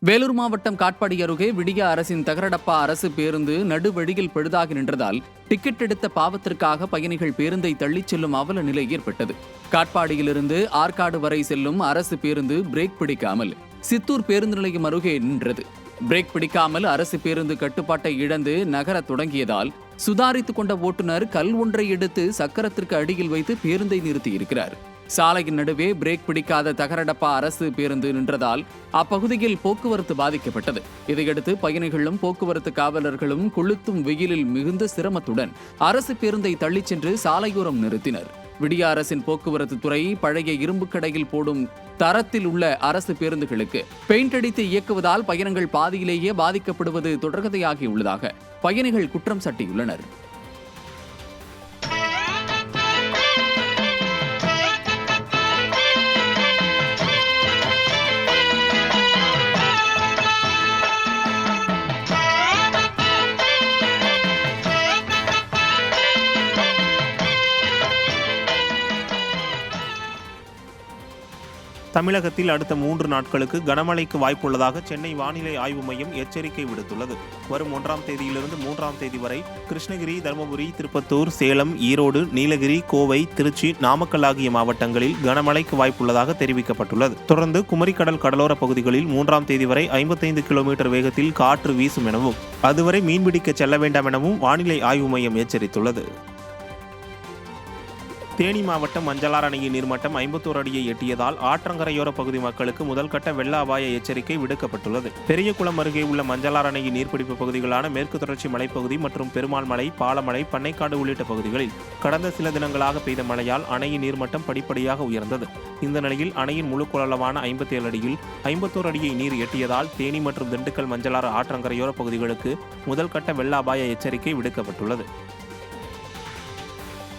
வேலூர் மாவட்டம் காட்பாடி அருகே விடியா அரசின் தகரடப்பா அரசு பேருந்து நடுவழியில் பழுதாகி நின்றதால் டிக்கெட் எடுத்த பாவத்திற்காக பயணிகள் பேருந்தை தள்ளிச் செல்லும் அவல நிலை ஏற்பட்டது. காட்பாடியிலிருந்து ஆற்காடு வரை செல்லும் அரசு பேருந்து பிரேக் பிடிக்காமல் சித்தூர் பேருந்து நிலையம் அருகே நின்றது. பிரேக் பிடிக்காமல் அரசு பேருந்து கட்டுப்பாட்டை இழந்து நகரத் தொடங்கியதால் சுதாரித்துக் கொண்ட ஓட்டுநர் கல் ஒன்றை எடுத்து சக்கரத்திற்கு அடியில் வைத்து பேருந்தை நிறுத்தியிருக்கிறார். சாலையின் நடுவே பிரேக் பிடிக்காத தகரடப்பா அரசு பேருந்து நின்றதால் அப்பகுதியில் போக்குவரத்து பாதிக்கப்பட்டது. இதையடுத்து பயணிகளும் போக்குவரத்து காவலர்களும் கொளுத்தும் வெயிலில் மிகுந்த சிரமத்துடன் அரசு பேருந்தை தள்ளிச் சென்று சாலையோரம் நிறுத்தினர். விடியா அரசின் போக்குவரத்து துறை பழைய இரும்பு கடையில் போடும் தரத்தில் உள்ள அரசு பேருந்துகளுக்கு பெயிண்ட் அடித்து இயக்குவதால் பயணங்கள் பாதியிலேயே பாதிக்கப்படுவது தொடர்கதையாகியுள்ளதாக பயணிகள் குற்றம் சாட்டியுள்ளனர். தமிழகத்தில் அடுத்த 3 நாட்களுக்கு கனமழைக்கு வாய்ப்புள்ளதாக சென்னை வானிலை ஆய்வு மையம் எச்சரிக்கை விடுத்துள்ளது. வரும் 1ஆம் தேதியிலிருந்து 3ஆம் தேதி வரை கிருஷ்ணகிரி, தருமபுரி, திருப்பத்தூர், சேலம், ஈரோடு, நீலகிரி, கோவை, திருச்சி, நாமக்கல் ஆகிய மாவட்டங்களில் கனமழைக்கு வாய்ப்புள்ளதாக தெரிவிக்கப்பட்டுள்ளது. தொடர்ந்து குமரிக்கடல் கடலோர பகுதிகளில் 3ஆம் தேதி வரை 55 கிலோமீட்டர் வேகத்தில் காற்று வீசும் எனவும் அதுவரை மீன்பிடிக்க செல்ல வேண்டாம் எனவும் வானிலை ஆய்வு மையம் எச்சரித்துள்ளது. தேனி மாவட்டம் மஞ்சளார் அணையின் நீர்மட்டம் 51 அடியை எட்டியதால் ஆற்றங்கரையோர பகுதி மக்களுக்கு முதல்கட்ட வெள்ள அபாய எச்சரிக்கை விடுக்கப்பட்டுள்ளது. பெரியகுளம் அருகே உள்ள மஞ்சளார் அணையின் நீர்பிடிப்பு பகுதிகளான மேற்கு தொடர்ச்சி மலைப்பகுதி மற்றும் பெருமாள் மலை, பாலமலை, பண்ணைக்காடு உள்ளிட்ட பகுதிகளில் கடந்த சில தினங்களாக பெய்த மழையால் அணையின் நீர்மட்டம் படிப்படியாக உயர்ந்தது. இந்த நிலையில் அணையின் முழு கொள்ளளவான 57 அடியில் 51 அடியை நீர் எட்டியதால் தேனி மற்றும் திண்டுக்கல் மஞ்சளாறு ஆற்றங்கரையோர பகுதிகளுக்கு முதல்கட்ட வெள்ள அபாய எச்சரிக்கை விடுக்கப்பட்டுள்ளது.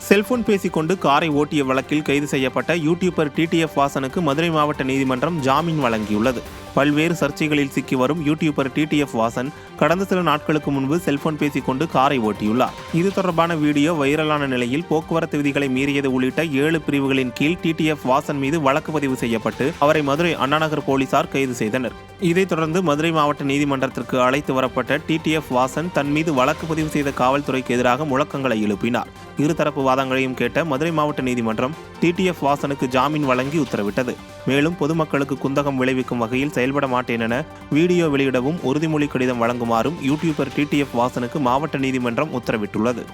செல்போன் பேசிக்கொண்டு காரை ஓட்டிய வழக்கில் கைது செய்யப்பட்ட யூடியூபர் டிடிஎஃப் வாசனுக்கு மதுரை மாவட்ட நீதிமன்றம் ஜாமீன் வழங்கியுள்ளது. பல்வேறு சர்ச்சைகளில் சிக்கி வரும் யூடியூபர் டிடிஎஃப் வாசன் கடந்த சில நாட்களுக்கு முன்பு செல்போன் பேசிக்கொண்டு காரை ஓட்டியுள்ளார். இது தொடர்பான வீடியோ வைரலான நிலையில் போக்குவரத்து விதிகளை மீறியது உள்ளிட்ட 7 பிரிவுகளின் கீழ் டிடிஎஃப் வாசன் மீது வழக்கு பதிவு செய்யப்பட்டு அவரை மதுரை அண்ணாநகர் போலீசார் கைது செய்தனர். இதைத் தொடர்ந்து மதுரை மாவட்ட நீதிமன்றத்திற்கு அழைத்து வரப்பட்ட டிடிஎஃப் வாசன் தன் மீது வழக்கு பதிவு செய்த காவல்துறைக்கு எதிராக முழக்கங்களை எழுப்பினார். இருதரப்பு வாதங்களையும் கேட்ட மதுரை மாவட்ட நீதிமன்றம் டிடிஎஃப் வாசனுக்கு ஜாமீன் வழங்கி உத்தரவிட்டது. மேலும் பொதுமக்களுக்கு குந்தகம் விளைவிக்கும் வகையில் செயல்பட மாட்டேன் என வீடியோ வெளியிடவும் உறுதிமொழி கடிதம் வழங்குமாறும் யூடியூபர் டிடிஎஃப் வாசனுக்கு மாவட்ட நீதிமன்றம் உத்தரவிட்டுள்ளது.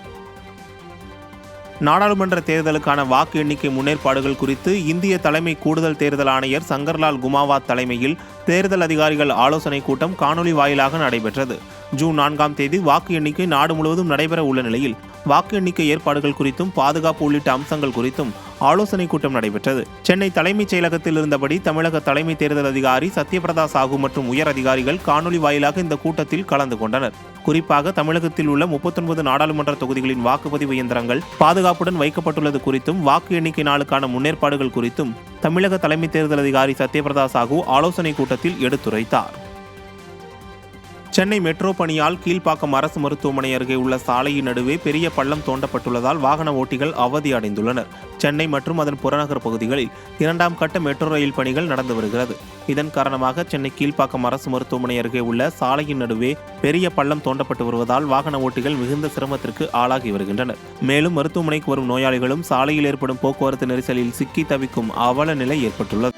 நாடாளுமன்ற தேர்தலுக்கான வாக்கு எண்ணிக்கை முன்னேற்பாடுகள் குறித்து இந்திய தலைமை கூடுதல் தேர்தல் ஆணையர் சங்கர்லால் குமாவாத் தலைமையில் தேர்தல் அதிகாரிகள் ஆலோசனை கூட்டம் காணொலி வாயிலாக நடைபெற்றது. ஜூன் 4ஆம் தேதி வாக்கு எண்ணிக்கை நாடு முழுவதும் நடைபெற உள்ள நிலையில் வாக்கு எண்ணிக்கை ஏற்பாடுகள் குறித்தும் பாதுகாப்பு உள்ளிட்ட அம்சங்கள் குறித்தும் ஆலோசனை கூட்டம் நடைபெற்றது. சென்னை தலைமைச் செயலகத்தில் இருந்தபடி தமிழக தலைமை தேர்தல் அதிகாரி சத்யபிரதா சாஹூ மற்றும் உயர் அதிகாரிகள் காணொலி வாயிலாக இந்த கூட்டத்தில் கலந்து கொண்டனர். குறிப்பாக தமிழகத்தில் உள்ள 39 நாடாளுமன்ற தொகுதிகளின் வாக்குப்பதிவு இயந்திரங்கள் பாதுகாப்புடன் வைக்கப்பட்டுள்ளது குறித்தும் வாக்கு எண்ணிக்கை நாளுக்கான முன்னேற்பாடுகள் குறித்தும் தமிழக தலைமை தேர்தல் அதிகாரி சத்யபிரதா சாஹூ ஆலோசனை கூட்டத்தில் எடுத்துரைத்தார். சென்னை மெட்ரோ பணியால் கீழ்ப்பாக்கம் அரசு மருத்துவமனை அருகே உள்ள சாலையின் நடுவே பெரிய பள்ளம் தோண்டப்பட்டுள்ளதால் வாகன ஓட்டிகள் அவதி அடைந்துள்ளனர். சென்னை மற்றும் அதன் புறநகர் பகுதிகளில் 2ஆம் கட்ட மெட்ரோ ரயில் பணிகள் நடந்து வருகிறது. இதன் காரணமாக சென்னை கீழ்ப்பாக்கம் அரசு மருத்துவமனை அருகே உள்ள சாலையின் நடுவே பெரிய பள்ளம் தோண்டப்பட்டு வருவதால் வாகன ஓட்டிகள் மிகுந்த சிரமத்திற்கு ஆளாகி வருகின்றனர். மேலும் மருத்துவமனைக்கு வரும் நோயாளிகளும் சாலையில் ஏற்படும் போக்குவரத்து நெரிசலில் சிக்கி தவிக்கும் அவல நிலை ஏற்பட்டுள்ளது.